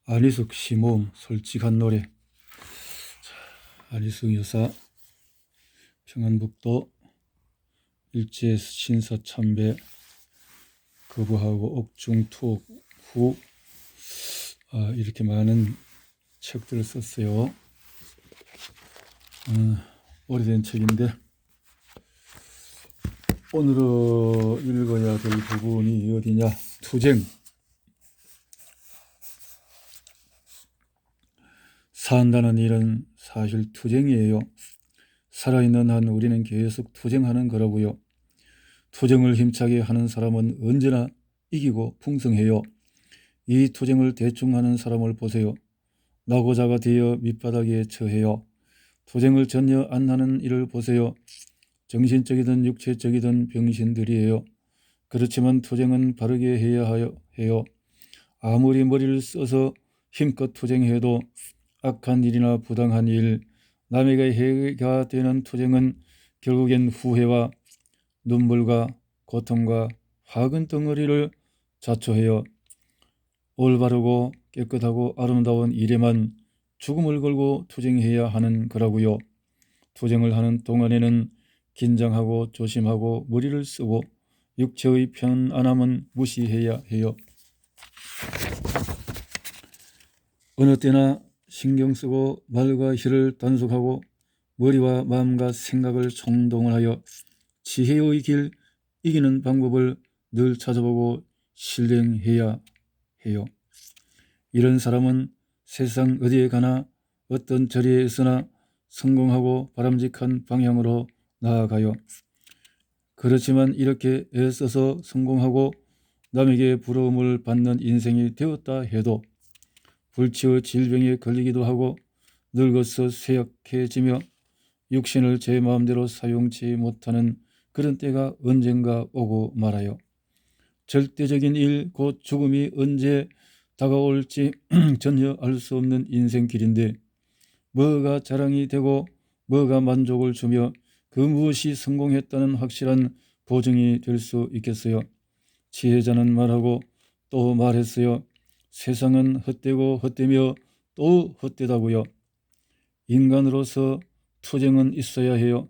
안희숙 씨 모음 솔직한 노래. 안희숙 여사 평안북도 일제 신사 참배 거부하고 옥중 투옥 후 이렇게 많은 책들을 썼어요. 오래된 책인데 오늘은 읽어야 될 부분이 어디냐? 투쟁. 산다는 일은 사실 투쟁이에요. 살아있는 한 우리는 계속 투쟁하는 거라고요. 투쟁을 힘차게 하는 사람은 언제나 이기고 풍성해요. 이 투쟁을 대충 하는 사람을 보세요. 낙오자가 되어 밑바닥에 처해요. 투쟁을 전혀 안 하는 이를 보세요. 정신적이든 육체적이든 병신들이에요. 그렇지만 투쟁은 바르게 해야 해요. 아무리 머리를 써서 힘껏 투쟁해도 악한 일이나 부당한 일, 남에게 해가 되는 투쟁은 결국엔 후회와 눈물과 고통과 화근 덩어리를 자초해요. 올바르고 깨끗하고 아름다운 일에만 죽음을 걸고 투쟁해야 하는 거라고요. 투쟁을 하는 동안에는 긴장하고 조심하고 머리를 쓰고 육체의 편안함은 무시해야 해요. 어느 때나 신경 쓰고 말과 혀를 단속하고 머리와 마음과 생각을 총동을 하여 지혜의 길 이기는 방법을 늘 찾아보고 실행해야 해요. 이런 사람은 세상 어디에 가나 어떤 자리에 있으나 성공하고 바람직한 방향으로 나아가요. 그렇지만 이렇게 애써서 성공하고 남에게 부러움을 받는 인생이 되었다 해도 불치의 질병에 걸리기도 하고 늙어서 쇠약해지며 육신을 제 마음대로 사용치 못하는 그런 때가 언젠가 오고 말아요. 절대적인 일, 곧 죽음이 언제 다가올지 전혀 알 수 없는 인생길인데 뭐가 자랑이 되고 뭐가 만족을 주며 그 무엇이 성공했다는 확실한 보증이 될 수 있겠어요. 지혜자는 말하고 또 말했어요. 세상은 헛되고 헛되며 또 헛되다고요. 인간으로서 투쟁은 있어야 해요.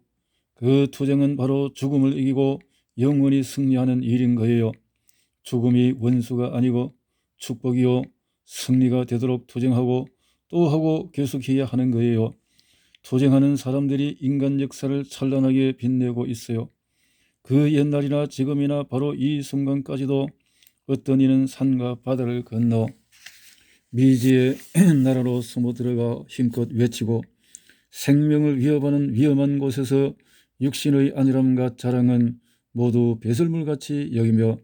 그 투쟁은 바로 죽음을 이기고 영원히 승리하는 일인 거예요. 죽음이 원수가 아니고 축복이요 승리가 되도록 투쟁하고 또 하고 계속해야 하는 거예요. 투쟁하는 사람들이 인간 역사를 찬란하게 빛내고 있어요. 그 옛날이나 지금이나 바로 이 순간까지도 어떤 이는 산과 바다를 건너 미지의 나라로 숨어 들어가 힘껏 외치고 생명을 위협하는 위험한 곳에서 육신의 안일함과 자랑은 모두 배설물같이 여기며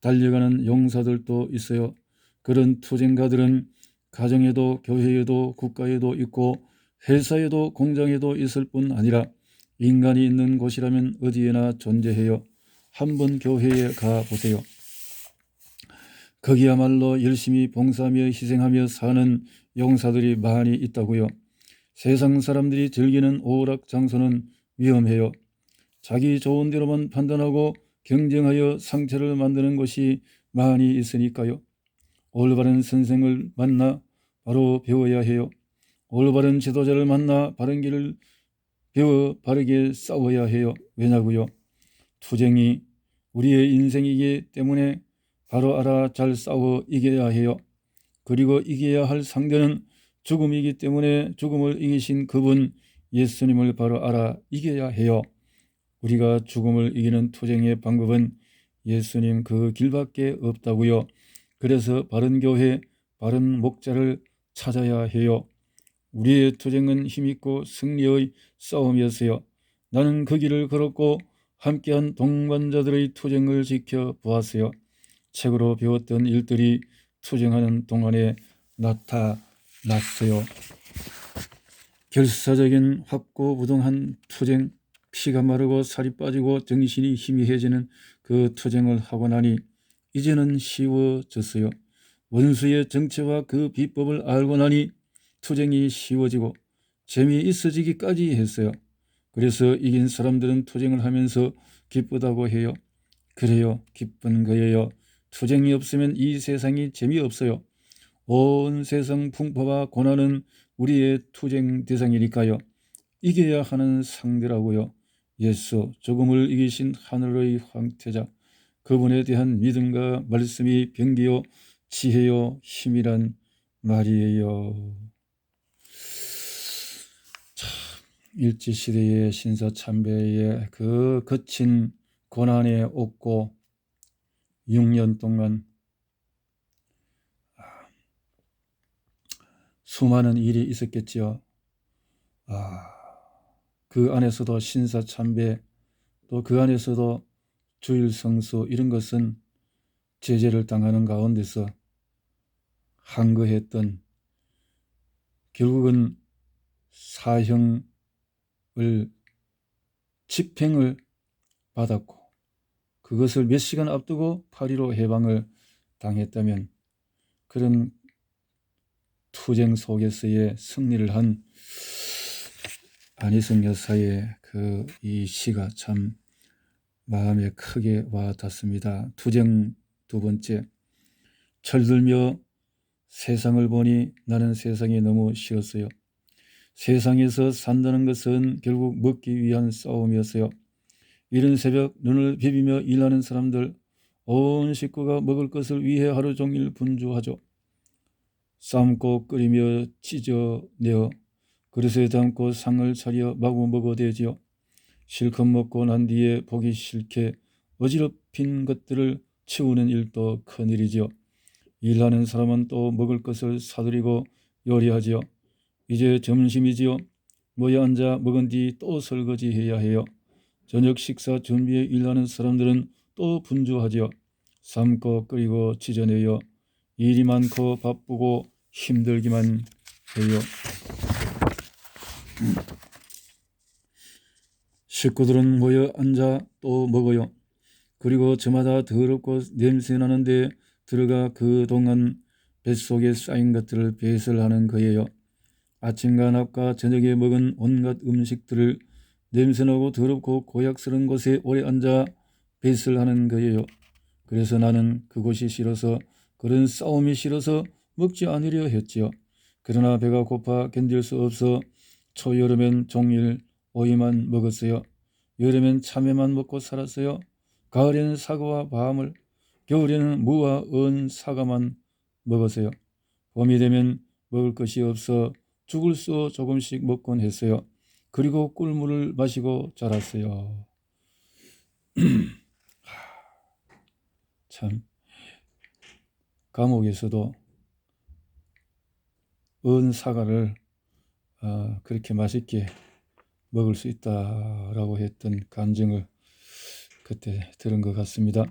달려가는 용사들도 있어요. 그런 투쟁가들은 가정에도 교회에도 국가에도 있고 회사에도 공장에도 있을 뿐 아니라 인간이 있는 곳이라면 어디에나 존재해요. 한번 교회에 가보세요. 거기야말로 열심히 봉사하며 희생하며 사는 용사들이 많이 있다고요. 세상 사람들이 즐기는 오락장소는 위험해요. 자기 좋은 대로만 판단하고 경쟁하여 상처를 만드는 것이 많이 있으니까요. 올바른 선생을 만나 바로 배워야 해요. 올바른 지도자를 만나 바른 길을 배워 바르게 싸워야 해요. 왜냐고요? 투쟁이 우리의 인생이기 때문에 바로 알아 잘 싸워 이겨야 해요. 그리고 이겨야 할 상대는 죽음이기 때문에 죽음을 이기신 그분 예수님을 바로 알아 이겨야 해요. 우리가 죽음을 이기는 투쟁의 방법은 예수님 그 길밖에 없다고요. 그래서 바른 교회, 바른 목자를 찾아야 해요. 우리의 투쟁은 힘있고 승리의 싸움이었어요. 나는 그 길을 걸었고 함께한 동반자들의 투쟁을 지켜보았어요. 책으로 배웠던 일들이 투쟁하는 동안에 나타났어요. 결사적인 확고부동한 투쟁, 피가 마르고 살이 빠지고 정신이 희미해지는 그 투쟁을 하고 나니 이제는 쉬워졌어요. 원수의 정체와 그 비법을 알고 나니 투쟁이 쉬워지고 재미있어지기까지 했어요. 그래서 이긴 사람들은 투쟁을 하면서 기쁘다고 해요. 그래요, 기쁜 거예요. 투쟁이 없으면 이 세상이 재미없어요. 온 세상 풍파와 고난은 우리의 투쟁 대상이니까요. 이겨야 하는 상대라고요. 예수 조금을 이기신 하늘의 황태자, 그분에 대한 믿음과 말씀이 병기요 지혜요 힘이란 말이에요. 일제시대의 신사참배의 그 거친 고난에 없고 6년 동안 수많은 일이 있었겠지요. 그 안에서도 신사참배, 또 그 안에서도 주일성수, 이런 것은 제재를 당하는 가운데서 항거했던, 결국은 사형을, 집행을 받았고, 그것을 몇 시간 앞두고 8.15 해방을 당했다면, 그런 투쟁 속에서의 승리를 한 안희성 여사의 이 시가 참 마음에 크게 와 닿습니다. 투쟁 두 번째, 철들며 세상을 보니 나는 세상이 너무 싫었어요. 세상에서 산다는 것은 결국 먹기 위한 싸움이었어요. 이른 새벽 눈을 비비며 일하는 사람들, 온 식구가 먹을 것을 위해 하루 종일 분주하죠. 삶고 끓이며 찢어내어 그릇에 담고 상을 차려 마구 먹어대지요. 실컷 먹고 난 뒤에 보기 싫게 어지럽힌 것들을 치우는 일도 큰일이지요. 일하는 사람은 또 먹을 것을 사들이고 요리하지요. 이제 점심이지요. 모여 앉아 먹은 뒤 또 설거지해야 해요. 저녁 식사 준비에 일하는 사람들은 또 분주하지요. 삶고 끓이고 찢어내요. 일이 많고 바쁘고 힘들기만 해요. 식구들은 모여 앉아 또 먹어요. 그리고 저마다 더럽고 냄새나는데 들어가 그동안 뱃속에 쌓인 것들을 배설하는 거예요. 아침과 낮과 저녁에 먹은 온갖 음식들을 냄새나고 더럽고 고약스러운 곳에 오래 앉아 배설하는 거예요. 그래서 나는 그곳이 싫어서, 그런 싸움이 싫어서 먹지 않으려 했지요. 그러나 배가 고파 견딜 수 없어 초여름엔 종일 오이만 먹었어요. 여름엔 참외만 먹고 살았어요. 가을에는 사과와 밤을, 겨울에는 무와 언 사과만 먹었어요. 봄이 되면 먹을 것이 없어 죽을 수 조금씩 먹곤 했어요. 그리고 꿀물을 마시고 자랐어요. 참, 감옥에서도 언 사과를 그렇게 맛있게 먹을 수 있다라고 했던 감정을 그때 들은 것 같습니다.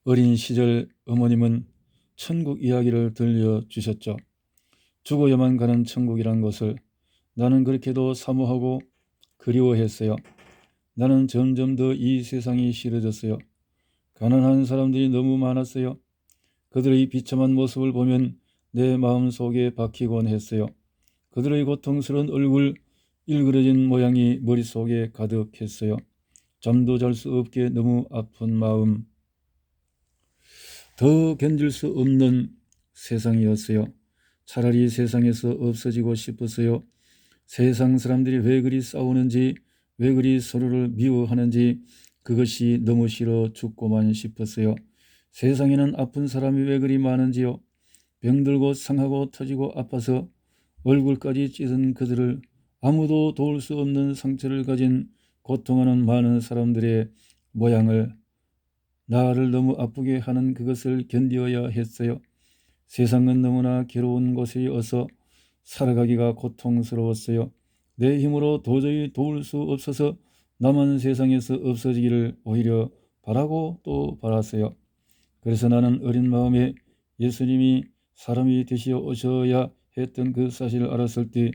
어린 시절 어머님은 천국 이야기를 들려주셨죠. 죽어야만 가는 천국이란 것을 나는 그렇게도 사모하고 그리워했어요. 나는 점점 더 이 세상이 싫어졌어요. 가난한 사람들이 너무 많았어요. 그들의 비참한 모습을 보면 내 마음속에 박히곤 했어요. 그들의 고통스러운 얼굴, 일그러진 모양이 머릿속에 가득했어요. 잠도 잘 수 없게 너무 아픈 마음, 더 견딜 수 없는 세상이었어요. 차라리 세상에서 없어지고 싶었어요. 세상 사람들이 왜 그리 싸우는지, 왜 그리 서로를 미워하는지, 그것이 너무 싫어 죽고만 싶었어요. 세상에는 아픈 사람이 왜 그리 많은지요. 병들고 상하고 터지고 아파서 얼굴까지 찢은 그들을, 아무도 도울 수 없는 상처를 가진 고통하는 많은 사람들의 모양을, 나를 너무 아프게 하는 그것을 견디어야 했어요. 세상은 너무나 괴로운 곳이어서 살아가기가 고통스러웠어요. 내 힘으로 도저히 도울 수 없어서 나만 세상에서 없어지기를 오히려 바라고 또 바랐어요. 그래서 나는 어린 마음에 예수님이 사람이 되시어 오셔야 했던 그 사실을 알았을 때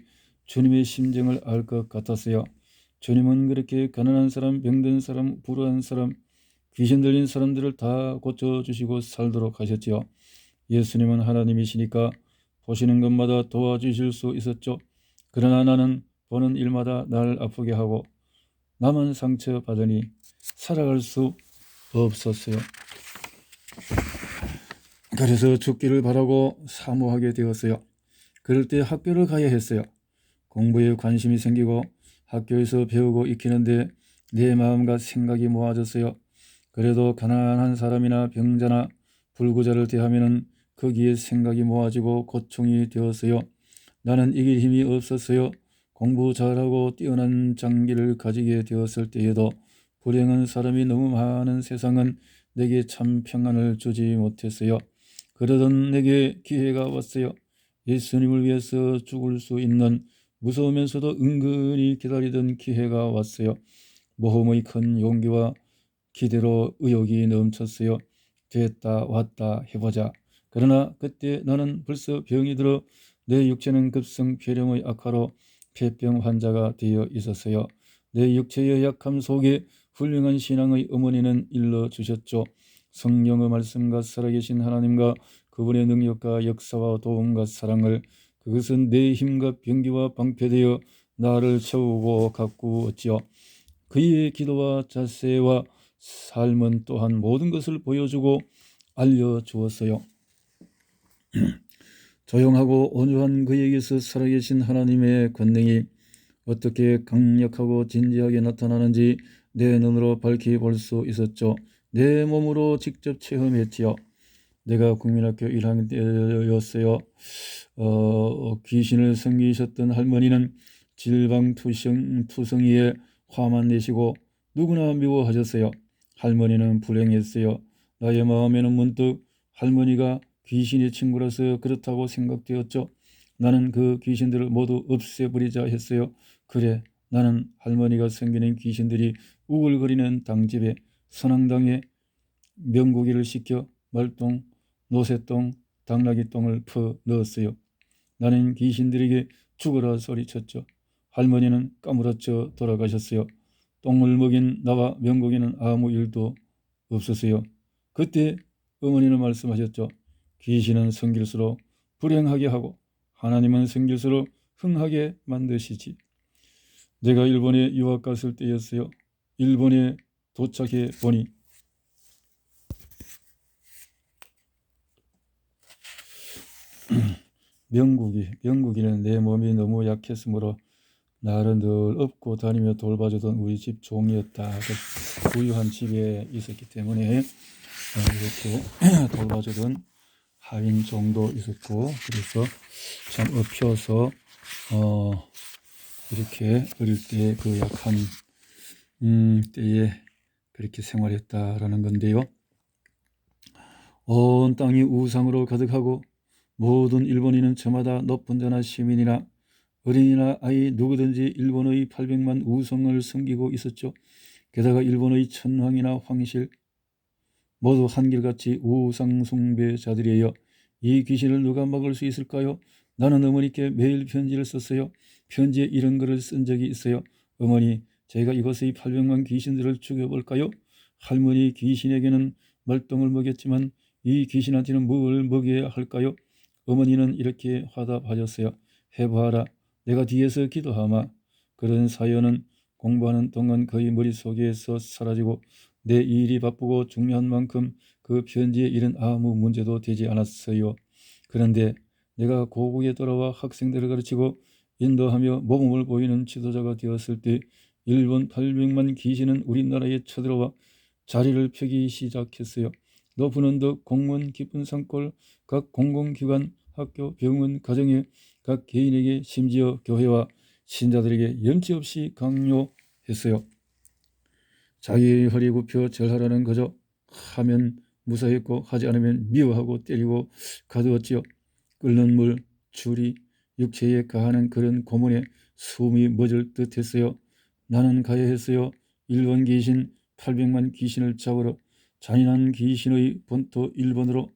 주님의 심정을 알 것 같았어요. 주님은 그렇게 가난한 사람, 병든 사람, 불우한 사람, 귀신 들린 사람들을 다 고쳐주시고 살도록 하셨지요. 예수님은 하나님이시니까 보시는 것마다 도와주실 수 있었죠. 그러나 나는 보는 일마다 나를 아프게 하고 나만 상처받으니 살아갈 수 없었어요. 그래서 죽기를 바라고 사모하게 되었어요. 그럴 때 학교를 가야 했어요. 공부에 관심이 생기고 학교에서 배우고 익히는데 내 마음과 생각이 모아졌어요. 그래도 가난한 사람이나 병자나 불구자를 대하면은 거기에 생각이 모아지고 고충이 되었어요. 나는 이길 힘이 없었어요. 공부 잘하고 뛰어난 장기를 가지게 되었을 때에도 불행한 사람이 너무 많은 세상은 내게 참 평안을 주지 못했어요. 그러던 내게 기회가 왔어요. 예수님을 위해서 죽을 수 있는 무서우면서도 은근히 기다리던 기회가 왔어요. 모험의 큰 용기와 기대로 의욕이 넘쳤어요. 됐다 왔다 해보자. 그러나 그때 나는 벌써 병이 들어 내 육체는 급성 폐렴의 악화로 폐병 환자가 되어 있었어요. 내 육체의 약함 속에 훌륭한 신앙의 어머니는 일러주셨죠. 성령의 말씀과 살아계신 하나님과 그분의 능력과 역사와 도움과 사랑을, 그것은 내 힘과 병기와 방패되어 나를 채우고 가꾸었지요. 그의 기도와 자세와 삶은 또한 모든 것을 보여주고 알려주었어요. 조용하고 온유한 그에게서 살아계신 하나님의 권능이 어떻게 강력하고 진지하게 나타나는지 내 눈으로 밝히 볼 수 있었죠. 내 몸으로 직접 체험했지요. 내가 국민학교 1학년 때였어요. 귀신을 섬기셨던 할머니는 질방투성이에 화만 내시고 누구나 미워하셨어요. 할머니는 불행했어요. 나의 마음에는 문득 할머니가 귀신의 친구라서 그렇다고 생각되었죠. 나는 그 귀신들을 모두 없애버리자 했어요. 그래, 나는 할머니가 섬기는 귀신들이 우글거리는 당집에 선앙당에 명고기를 시켜 말똥, 노새똥, 당나귀똥을 퍼 넣었어요. 나는 귀신들에게 죽어라 소리쳤죠. 할머니는 까무러쳐 돌아가셨어요. 똥을 먹인 나와 명고기는 아무 일도 없었어요. 그때 어머니는 말씀하셨죠. 귀신은 섬길수록 불행하게 하고 하나님은 섬길수록 흥하게 만드시지. 내가 일본에 유학 갔을 때였어요. 일본에 도착해 보니 명국이는 내 몸이 너무 약했으므로 나를 늘 업고 다니며 돌봐주던 우리 집 종이었다. 부유한 집에 있었기 때문에 이렇게 돌봐주던 하인 종도 있었고, 그래서 참 업혀서 이렇게 어릴 때 그 약한 때에 그렇게 생활했다라는 건데요. 온 땅이 우상으로 가득하고 모든 일본인은 저마다 높은 자나 시민이나 어린이나 아이 누구든지 일본의 800만 우성을 섬기고 있었죠. 게다가 일본의 천황이나 황실 모두 한결같이 우상 숭배자들이에요. 이 귀신을 누가 막을 수 있을까요? 나는 어머니께 매일 편지를 썼어요. 편지에 이런 글을 쓴 적이 있어요. 어머니, 제가 이곳의 800만 귀신들을 죽여볼까요? 할머니, 귀신에게는 말똥을 먹였지만 이 귀신한테는 뭘 먹여야 할까요? 어머니는 이렇게 화답하셨어요. 해봐라. 내가 뒤에서 기도하마. 그런 사연은 공부하는 동안 거의 머릿속에서 사라지고 내 일이 바쁘고 중요한 만큼 그 편지의 일은 아무 문제도 되지 않았어요. 그런데 내가 고국에 돌아와 학생들을 가르치고 인도하며 모범을 보이는 지도자가 되었을 때 일본 800만 귀신은 우리나라에 쳐들어와 자리를 펴기 시작했어요. 높은 언덕, 공무원 깊은 산골, 각 공공기관, 학교, 병원, 가정에 각 개인에게 심지어 교회와 신자들에게 염치 없이 강요했어요. 자기 허리 굽혀 절하라는 거죠. 하면 무사했고 하지 않으면 미워하고 때리고 가두었지요. 끓는 물, 줄이 육체에 가하는 그런 고문에 숨이 멎을 듯했어요. 나는 가야 했어요. 일본 귀신 800만 귀신을 잡으러. 잔인한 귀신의 본토 일본으로.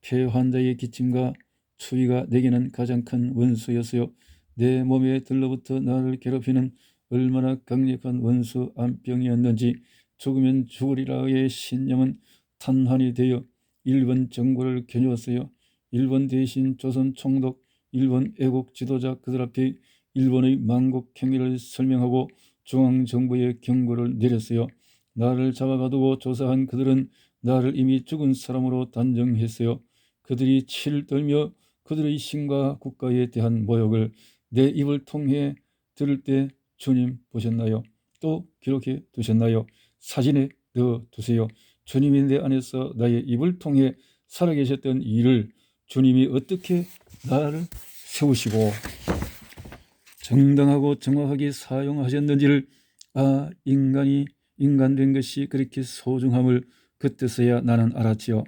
폐 환자의 기침과 추위가 내게는 가장 큰 원수였어요. 내 몸에 들러붙어 나를 괴롭히는 얼마나 강력한 원수 암병이었는지 죽으면 죽으리라의 신념은 탄환이 되어 일본 정부를 겨누었어요. 일본 대신 조선 총독, 일본 애국 지도자 그들 앞에 일본의 망국 행위를 설명하고 중앙정부에 경고를 내렸어요. 나를 잡아가두고 조사한 그들은 나를 이미 죽은 사람으로 단정했어요. 그들이 치를 떨며 그들의 신과 국가에 대한 모욕을 내 입을 통해 들을 때 주님 보셨나요? 또 기록해 두셨나요? 사진에 넣어 두세요. 주님이 내 안에서 나의 입을 통해 살아계셨던 일을 주님이 어떻게 나를 세우시고 정당하고 정확하게 사용하셨는지를 인간이 인간된 것이 그렇게 소중함을 그때서야 나는 알았지요.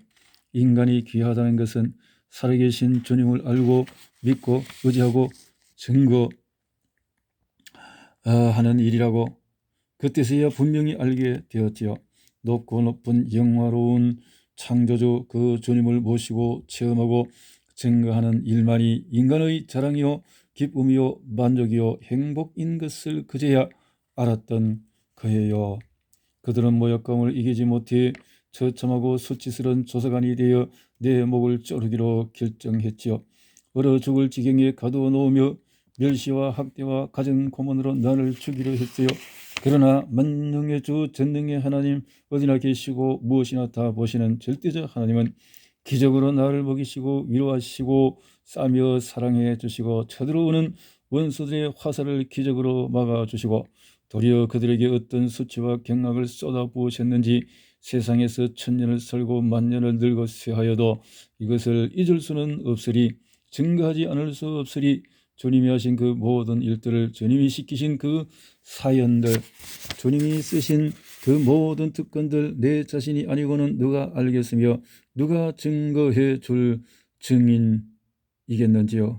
인간이 귀하다는 것은 살아계신 주님을 알고 믿고 의지하고 증거하는 일이라고 그때서야 분명히 알게 되었지요. 높고 높은 영화로운 창조주 그 주님을 모시고 체험하고 증거하는 일만이 인간의 자랑이요 기쁨이요 만족이요 행복인 것을 그제야 알았던 거예요. 그들은 모욕감을 이기지 못해 처참하고 수치스러운 조사관이 되어 내 목을 자르기로 결정했지요. 얼어 죽을 지경에 가두어 놓으며 멸시와 학대와 가정 고문으로 나를 죽이려 했어요. 그러나 만능의 주 전능의 하나님 어디나 계시고 무엇이나 다 보시는 절대적 하나님은 기적으로 나를 먹이시고 위로하시고 싸며 사랑해 주시고 쳐들어오는 원수들의 화살을 기적으로 막아주시고 도리어 그들에게 어떤 수치와 경악을 쏟아부으셨는지 세상에서 천년을 살고 만년을 늙어 쇠하여도 이것을 잊을 수는 없으리 증거하지 않을 수 없으리 주님이 하신 그 모든 일들을 주님이 시키신 그 사연들 주님이 쓰신 그 모든 특권들 내 자신이 아니고는 누가 알겠으며 누가 증거해 줄 증인이겠는지요.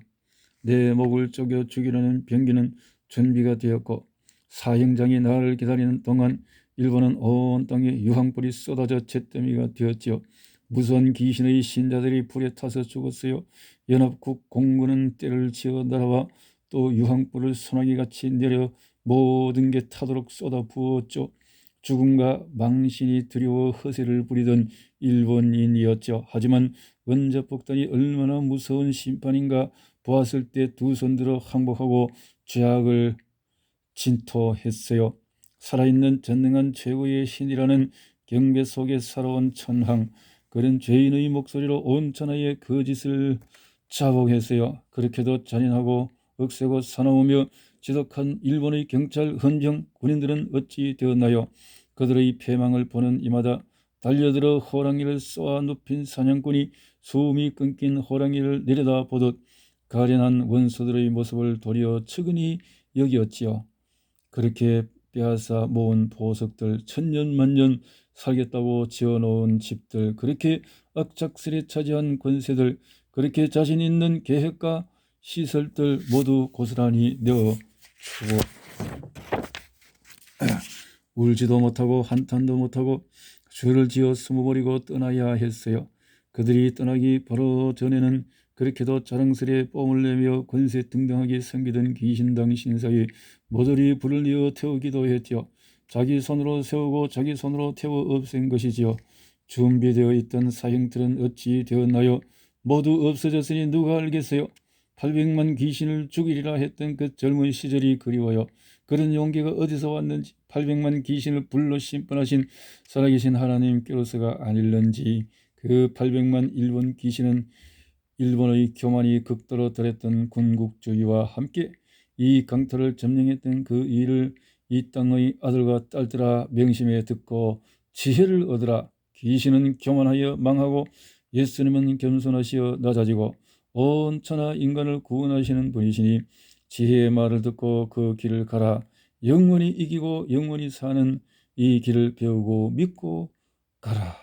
내 목을 쪼개 죽이려는 병기는 준비가 되었고 사형장이 나를 기다리는 동안 일본은 온 땅에 유황불이 쏟아져 잿더미가 되었지요. 무수한 귀신의 신자들이 불에 타서 죽었어요. 연합국 공군은 때를 지어 날아와 또 유황불을 소나기같이 내려 모든 게 타도록 쏟아 부었죠. 죽음과 망신이 두려워 허세를 부리던 일본인이었죠. 하지만 원자폭탄이 얼마나 무서운 심판인가 보았을 때 두 손 들어 항복하고 죄악을 진토했어요. 살아있는 전능한 최고의 신이라는 경배 속에 살아온 천황, 그런 죄인의 목소리로 온 천하의 거짓을 자복했어요. 그렇게도 잔인하고 억세고 사나우며 지독한 일본의 경찰, 헌병, 군인들은 어찌 되었나요? 그들의 패망을 보는 이마다 달려들어 호랑이를 쏘아 눕힌 사냥꾼이 숨이 끊긴 호랑이를 내려다보듯 가련한 원수들의 모습을 도리어 측은히 여기었지요. 그렇게 빼앗아 모은 보석들, 천년만년 살겠다고 지어놓은 집들, 그렇게 악착스레 차지한 권세들, 그렇게 자신 있는 계획과 시설들 모두 고스란히 내어주고 울지도 못하고 한탄도 못하고 죄를 지어 숨어버리고 떠나야 했어요. 그들이 떠나기 바로 전에는 그렇게도 자랑스레 뽐을 내며 권세 등등하게 섬기던 귀신당 신사에 모조리 불을 내어 태우기도 했지요. 자기 손으로 세우고 자기 손으로 태워 없앤 것이지요. 준비되어 있던 사형들은 어찌 되었나요? 모두 없어졌으니 누가 알겠어요? 800만 귀신을 죽이리라 했던 그 젊은 시절이 그리워요. 그런 용기가 어디서 왔는지, 800만 귀신을 불러 심판하신 살아계신 하나님께로서가 아닐런지. 그 800만 일본 귀신은 일본의 교만이 극도로 달했던 군국주의와 함께 이 강탈을 점령했던 그 일을 이 땅의 아들과 딸들아 명심해 듣고 지혜를 얻으라. 귀신은 교만하여 망하고 예수님은 겸손하시어 낮아지고 온 천하 인간을 구원하시는 분이시니 지혜의 말을 듣고 그 길을 가라. 영원히 이기고 영원히 사는 이 길을 배우고 믿고 가라.